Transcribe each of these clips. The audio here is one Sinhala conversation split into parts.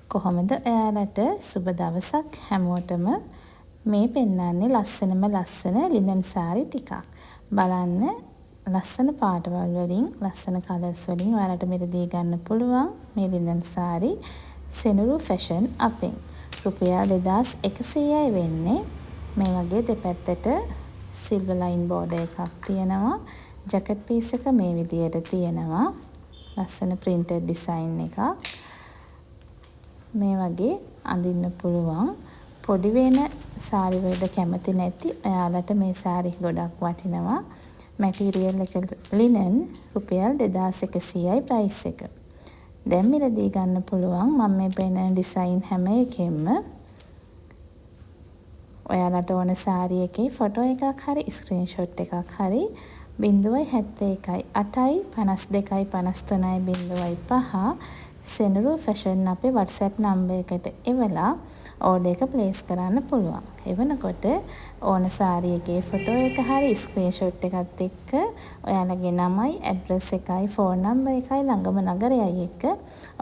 කොහොමද ඔයාලට සුබ දවසක් හැමෝටම මේ පෙන්වන්නේ ලස්සනම ලස්සන ලිනන් සාරි ටිකක්. බලන්න ලස්සන පාටවල් වලින් ලස්සන කලර්ස් වලින් ඔයාලට මෙතනදී ගන්න පුළුවන් මේ ලිනන් සාරි සෙනුරු ෆැෂන් අපෙන්. රුපියල් 2100යි වෙන්නේ. මේ වගේ දෙපැත්තට සිල්වර් ලයින් බෝඩර් එකක් තියෙනවා. ජැකට් පීස් එක මේ විදියට තියෙනවා. ලස්සන printed design එකක්. මේ වගේ අඳින්න පුළුවන්. පොඩි වෙන සාරි වලට කැමති නැති ඔයාලට මේ සාරි ගොඩක් වටිනවා. මැටීරියල් එක ලිනන් රුපියල් 2100යි ප්‍රයිස් එක. දැන් මිලදී ගන්න පුළුවන් මම මේ පෙන්නන ඩිසයින් හැම එකෙම ඔයාලට ඕන සාරි එකේ ෆොටෝ එකක් හරි ස්ක්‍රීන්ෂොට් එකක් හරි 071යි 8යි 52යි 53යි 05 සෙනුරු ෆැෂන් අපේ WhatsApp නම්බර් එකට එවලා ඕඩර් එක ප්ලේස් කරන්න පුළුවන්. එවනකොට ඕන සාරි එකේ ෆොටෝ එක හරි ස්ක්‍රීන්ෂොට් එකත් එක්ක ඔයාලගේ නමයි ඇඩ්‍රස් එකයි ෆෝන් නම්බර් එකයි ළඟම නගරයයි එක්ක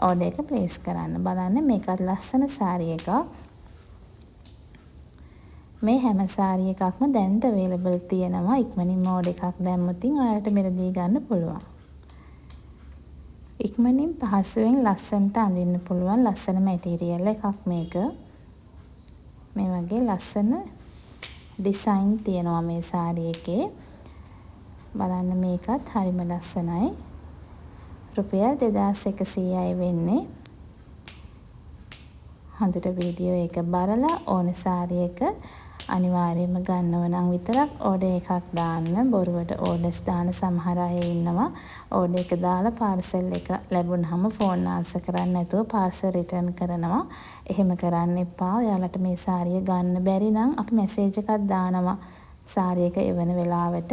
ඕඩර් එක ප්ලේස් කරන්න. බලන්න මේකත් ලස්සන සාරි එකක්. මේ හැම සාරි එකක්ම දැනට අවైలබල් තියෙනවා. ඉක්මනින්ම ඕඩර් එකක් දැම්මොත් ඔයාලට මෙලදී ගන්න පුළුවන්. ඉක්මනින් පහසුවෙන් ලස්සනට අඳින්න පුළුවන් ලස්සන මැටීරියල් එකක් මේක. මේ වගේ ලස්සන ඩිසයින් තියෙනවා මේ සාරි එකේ. බලන්න මේකත් හරිම ලස්සනයි. රුපියල් 2100යි වෙන්නේ. හොඳට වීඩියෝ එක බලලා ඕන සාරි එක අනිවාර්යයෙන්ම ගන්නව නම් විතරක් ඕඩර් එකක් දාන්න. බොරුවට ඕඩර්ස් දාන සමහර අය ඉන්නවා. ඕඩර් එක දාලා පාර්සල් එක ලැබුණාම ෆෝන් ආන්සර් කරන්නේ නැතුව පාර්සල් රිටර්න් කරනවා. එහෙම කරන්න එපා. ඔයාලට මේ සාරිය ගන්න බැරි නම් අපි මැසේජ් එකක් දානවා සාරි එක එවන වෙලාවට.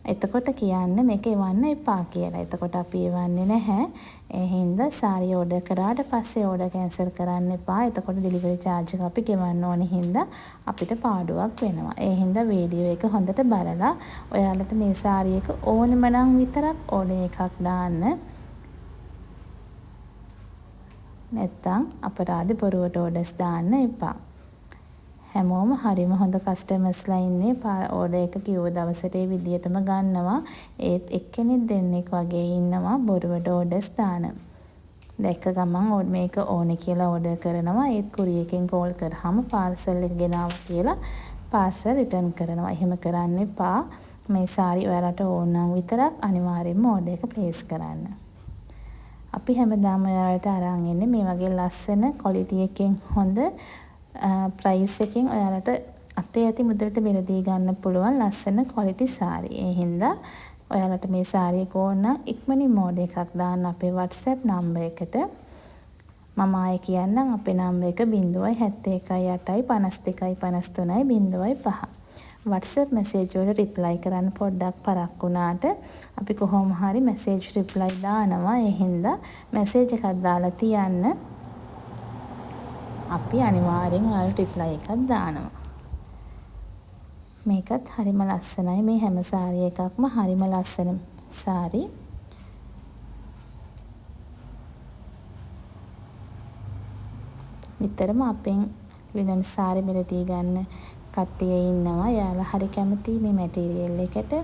එතකොට කියන්න මේක එවන්න එපා කියලා. එතකොට අපි එවන්නේ නැහැ. ඒ හින්දා සාරි ඕඩර් කරාට පස්සේ ඕඩර් කැන්සල් කරන්න එපා. එතකොට ඩෙලිවරි charge එක අපි ගෙවන්න ඕනේ හින්දා අපිට පාඩුවක් වෙනවා. ඒ හින්දා වීඩියෝ එක හොඳට බලලා ඔයාලට මේ සාරි එක ඕනෙම නම් විතරක් ඕඩර් එකක් දාන්න. නැත්තම් අපරාධ බොරුවට ඕඩර්ස් දාන්න එපා. හැමෝම හරිම හොඳ කස්ටමර්ස්ලා ඉන්නේ. ඕඩර් එක කිව්ව දවසට ඒ විදියටම ගන්නවා. ඒත් එක්කෙනෙක් දෙන්නෙක් වගේ ඉන්නවා බොරුවට ඕඩර්ස් දාන. දැක්ක ගමන් මේක ඕනේ කියලා ඕඩර් කරනවා. ඒත් කුරියර් එකෙන් කෝල් කරාම පාර්සල් එක ගෙනාවා කියලා පාර්සල් රිටර්න් කරනවා. එහෙම කරන්න එපා. මේ සාරි ඔයාලට ඕන නම් විතරක් අනිවාර්යයෙන්ම ඕඩර් එක ප්ලේස් කරන්න. අපි හැමදාම ඔයාලට අරන් ඉන්නේ මේ වගේ ලස්සන ක්වොලිටි එකෙන් හොඳ ප්‍රයිස් එකෙන් ඔයාලට අතේ ඇති මුදලට මිලදී ගන්න පුළුවන් ලස්සන ක්වොලිටි සාරි. ඒ හින්දා ඔයාලට මේ සාරි එක ඕන නම් ඉක්මනින් ඕඩර් එකක් දාන්න අපේ WhatsApp නම්බර් එකට. මම ආයෙ කියන්නම් අපේ නම්බර් එක 071 8යි 52යි 53යි 05. WhatsApp message වලට reply කරන්න පොඩ්ඩක් පරක් වුණාට අපි කොහොම හරි message reply දානවා. ඒ හින්දා message එකක් දාලා තියන්න. අපි අනිවාර්යෙන් ඔයාලට reply එකක් දානවා. මේකත් හරිම ලස්සනයි. මේ හැම සාරි එකක්ම හරිම ලස්සන සාරි. නිතරම අපෙන් ලිනන් සාරි මිලදී ගන්න කට්ටිය ඉන්නවා. එයාලා හරි කැමති මේ මැටීරියල් එකට.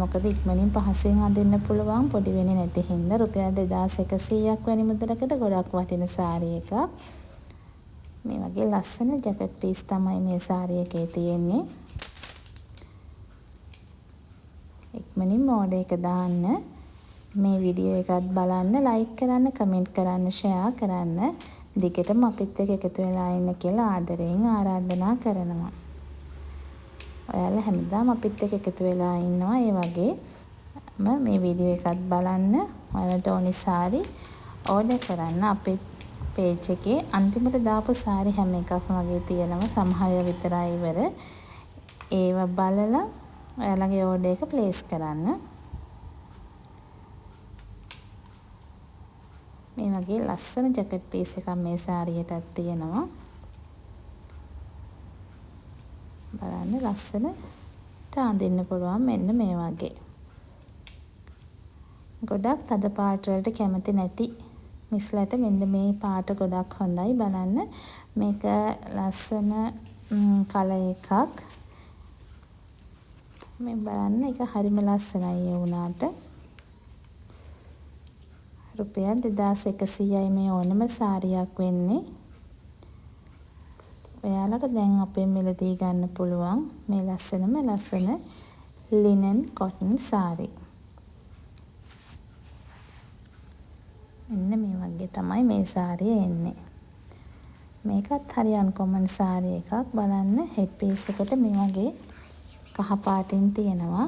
මොකද ඉක්මනින් පහසුවෙන් අඳින්න පුළුවන්. පොඩි වෙන්නේ නැති හින්දා රුපියල් 2100ක් වැනි මුදලකට ගොඩක් වටින සාරි එකක්. මේ වගේ ලස්සන ජැකට් පීස් තමයි මේ සාරි එකේ තියෙන්නේ. ඉක්මනින්ම ඕඩර් එක දාන්න. මේ වීඩියෝ එකත් බලන්න, ලයික් කරන්න, කමෙන්ට් කරන්න, ෂෙයා කරන්න. දිගටම අපිත් එක්ක එකතු වෙලා ඉන්න කියලා ආදරයෙන් ආරාධනා කරනවා. ඔයාලා හැමදාම අපිත් එක්ක එකතු වෙලා ඉන්නවා. ඒ වගේම මේ වීඩියෝ එකත් බලන්න. ඔයාලට ඕනි සාරි ඕඩර් කරන්න. අපේ page එකේ අන්තිමට දාපු සාරි හැම එකක්ම වගේ තියෙනවා. සමහර විතරයි ඉවර. ඒව බලලා ඔයාලගේ ඕඩර් එක ප්ලේස් කරන්න. මේ වගේ ලස්සන ජැකට් පීස් එකක් මේ සාරියටත් තියෙනවා. බලන්න ලස්සනට අඳින්න පුළුවන් මෙන්න මේ වගේ. ගොඩක් තද පාට වලට කැමති නැති මිස්ලට මෙන්න මේ පාට ගොඩක් හොඳයි බලන්න. මේක ලස්සන කලර් එකක්. මේ බලන්න එක හරිම ලස්සනයි ඒ වුණාට. රුපියල් 2100යි මේ ඕනම සාරියක් වෙන්නේ. ඔයාලට දැන් අපේ මිලදී ගන්න පුළුවන් මේ ලස්සන ලිනන් කොටන් සාරි. මෙන්න මේ වගේ තමයි මේ සාරිය එන්නේ. මේකත් හරි අන්කොමන් සාරි එකක්. බලන්න හෙඩ් පීස් එකට මේ වගේ කහ පාටින් තියෙනවා.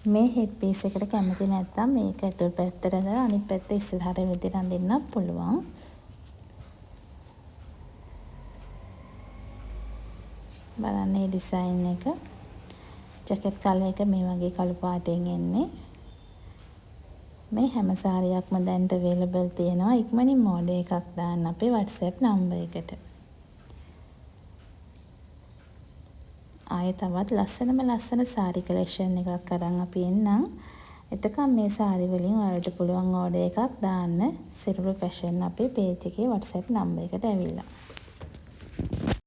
මේ හෙඩ් පීස් එකට කැමති නැත්නම් මේක ඇතුල් පැත්තට දාලා අනිත් පැත්ත ඉස්සරහට විදිහට අඳින්නත් පුළුවන්. බලන්න මේ ඩිසයින් එක. ජැකට් කලර් එක මේ වගේ කළු පාටෙන් එන්නේ. මේ හැම සාරියක්ම දැන්ට available තියෙනවා. ඉක්මනින් මෝඩල් එකක් දාන්න අපේ WhatsApp නම්බර් එකට. ආයේ තවත් ලස්සන සාරි කලෙක්ෂන් එකක් අරන් අපි එන්නම්. එතකම් මේ සාරි වලින් ඔයාලට පුළුවන් ඕඩර් එකක් දාන්න සිරුරු ෆැෂන් අපේ page එකේ WhatsApp නම්බර් එකට ඇවිල්ලා.